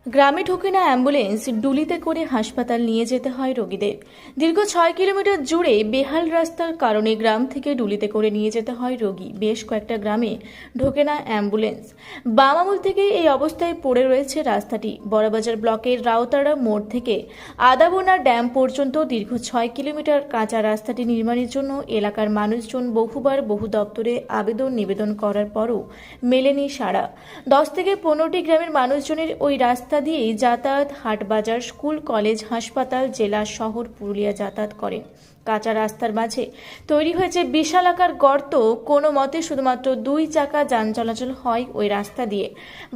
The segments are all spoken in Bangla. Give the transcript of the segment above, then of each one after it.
গ্রামে ঢোকে না অ্যাম্বুলেন্স, ডুলিতে করে হাসপাতাল নিয়ে যেতে হয় রোগীদের। দীর্ঘ 6 কিলোমিটার জুড়ে বেহাল রাস্তার কারণে গ্রাম থেকে ডুলিতে করে নিয়ে যেতে হয় রোগী। বেশ কয়েকটা গ্রামে ঢোকে না অ্যাম্বুলেন্স। বাম আমল থেকে এই অবস্থায় পড়ে রয়েছে রাস্তাটি। বড়বাজার ব্লকের রাউতাড়া মোড় থেকে আদাবোনা ড্যাম পর্যন্ত দীর্ঘ 6 কিলোমিটার কাঁচা রাস্তাটি নির্মাণের জন্য এলাকার মানুষজন বহুবার বহু দপ্তরে নিবেদন করার পরও মেলেনি সাড়া। 10 থেকে 15টি গ্রামের মানুষজনের ওই রাস্তা দিয়েই যাতায়াত, হাট বাজার, স্কুল, কলেজ, হাসপাতাল, জেলা, শহর পুরুলিয়া যাতায়াত করেন। কাঁচা রাস্তার মাঝে তৈরি হয়েছে বিশালাকার গর্ত। কোনো মতে শুধুমাত্র 2 চাকা যান চলাচল হয় ওই রাস্তা দিয়ে।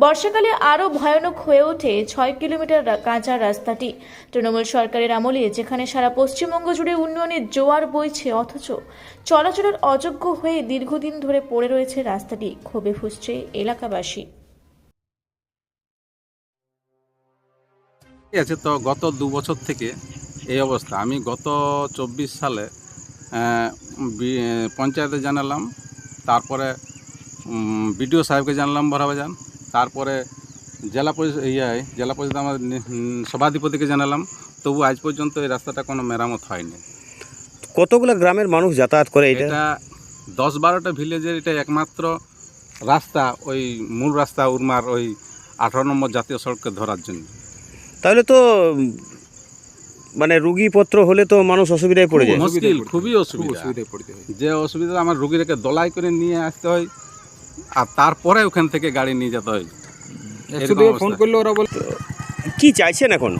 বর্ষাকালে আরও ভয়ানক হয়ে ওঠে 6 কিলোমিটার কাঁচা রাস্তাটি। তৃণমূল সরকারের আমলে যেখানে সারা পশ্চিমবঙ্গ জুড়ে উন্নয়নের জোয়ার বইছে, অথচ চলাচলের অযোগ্য হয়ে দীর্ঘদিন ধরে পড়ে রয়েছে রাস্তাটি। ক্ষোভে ফুঁসছে এলাকাবাসী। আছে তো গত 2 বছর থেকে এই অবস্থা। আমি গত 24 সালে পঞ্চায়েতে জানালাম, তারপরে বিডিও সাহেবকে জানালাম বড়বাজার, তারপরে জেলা পরিষদ আমার সভাধিপতিকে জানালাম, তবু আজ পর্যন্ত এই রাস্তাটা কোনো মেরামত হয়নি। কতগুলো গ্রামের মানুষ যাতায়াত করে এটা? 10-12টা ভিলেজের এটা একমাত্র রাস্তা, ওই মূল রাস্তা উরমার ওই 18 নম্বর জাতীয় সড়ককে ধরার জন্য। তাহলে তো মানে রুগীপত্র হলে তো মানুষ অসুবিধায় পড়ে যায়। মুশকিল, খুবই অসুবিধা। যে অসুবিধা, আমার রুগীটাকে দলাই করে নিয়ে আসতে হয়, আর তারপরে ওখান থেকে গাড়ি নিয়ে যেতে হয়। ফোন করলে ওরা বলে কি চাইছেন এখন?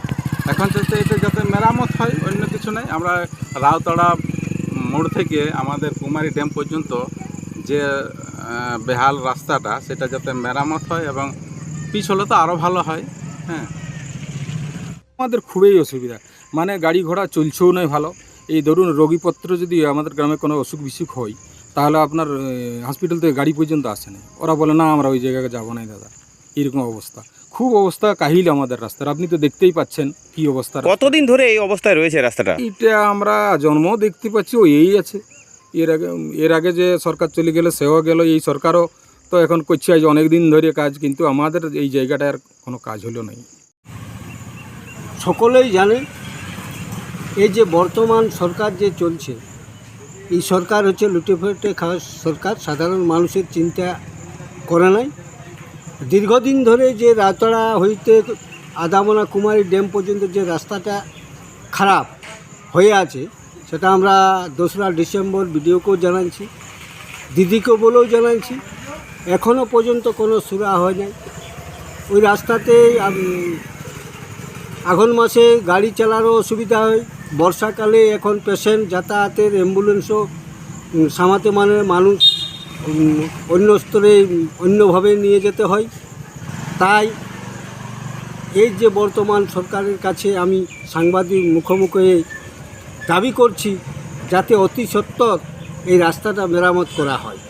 এখন চাইতে এটা যাতে মেরামত হয়, অন্য কিছু নাই। আমরা রাউতাড়া মোড় থেকে আমাদের কুমারী ড্যাম পর্যন্ত যে বেহাল রাস্তাটা, সেটা যাতে মেরামত হয় এবং পিচ হলে তো আরও ভালো হয়। হ্যাঁ, আমাদের খুবই অসুবিধা, মানে গাড়ি ঘোড়া চলছেও নয় ভালো। এই ধরুন রোগীপত্র যদি আমাদের গ্রামে কোনো অসুখ বিসুখ হয়, তাহলে আপনার হসপিটাল থেকে গাড়ি পর্যন্ত আসে না। ওরা বলে না আমরা ওই জায়গায় যাবো না দাদা। এরকম অবস্থা, খুব অবস্থা কাহিল আমাদের রাস্তার। আপনি তো দেখতেই পাচ্ছেন কি অবস্থা। কতদিন ধরে এই অবস্থায় রয়েছে রাস্তাটা? এটা আমরা জন্মও দেখতে পাচ্ছি, এই আছে। এর আগে যে সরকার চলে গেলে সেও গেল, এই সরকারও তো এখন করছে আজ অনেক দিন ধরে কাজ, কিন্তু আমাদের এই জায়গাটার কোনো কাজ হলো নাই। সকলেই জানে এই যে বর্তমান সরকার যে চলছে, এই সরকার হচ্ছে লুটেফুটে খাওয়া সরকার। সাধারণ মানুষের চিন্তা করে নাই। দীর্ঘদিন ধরে যে রাউতাড়া হইতে আদামোনা কুমারী ড্যাম পর্যন্ত যে রাস্তাটা খারাপ হয়ে আছে, সেটা আমরা 2রা ডিসেম্বর বিডিওকেও জানাচ্ছি, দিদিকেও বলেও জানাচ্ছি। এখনও পর্যন্ত কোনো সুরা হয় নাই। ওই রাস্তাতে আঘন মাসে গাড়ি চালারও অসুবিধা হয়। বর্ষাকালে এখন পেশেন্ট যাতায়াতের অ্যাম্বুলেন্সও সামাতে মানে মানুষ অন্য স্তরে অন্যভাবে নিয়ে যেতে হয়। তাই এই যে বর্তমান সরকারের কাছে আমি সাংবাদিক মুখোমুখি দাবি করছি, যাতে অতি সত্বর এই রাস্তাটা মেরামত করা হয়।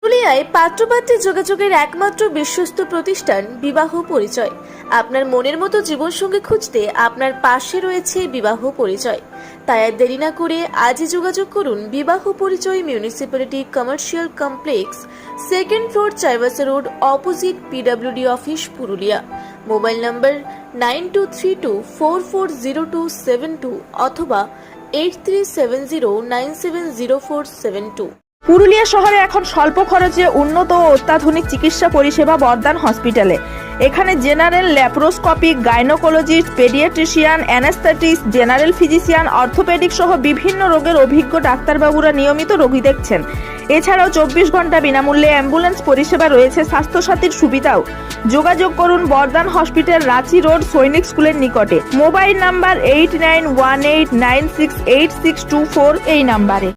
পুরুলিয়ায় পাত্রপাত্রী যোগাযোগের একমাত্র বিশ্বস্ত প্রতিষ্ঠান বিবাহ পরিচয়। আপনার মনের মতো জীবনসঙ্গী খুঁজতে আপনার পাশে রয়েছে বিবাহ পরিচয়। তাই আর দেরি না করে আজই যোগাযোগ করুন বিবাহ পরিচয়, municipality commercial complex, 2nd floor, Chaibasa road, opposite PWD office, Purulia. Mobile নম্বর 9232440272 অথবা 8370970472। পুরুলিয়া শহরে এখন স্বল্প খরচে উন্নত ও অত্যাধুনিক চিকিৎসা পরিষেবা বর্দান হসপিটালে। এখানে general, laparoscopic, gynaecologist, paediatrician, anaesthetist, general physician, orthopaedic সহ বিভিন্ন রোগের অভিজ্ঞ ডাক্তারবাবুরা নিয়মিত রোগী দেখছেন। এছাড়াও 24 ঘন্টা বিনামূল্যে অ্যাম্বুলেন্স পরিষেবা রয়েছে, স্বাস্থ্যসাথীর সুবিধাও। যোগাযোগ করুন বর্দান হসপিটাল, রাঁচি রোড, সৈনিক স্কুলের নিকটে। মোবাইল নাম্বার 8918968624 এই নাম্বারে।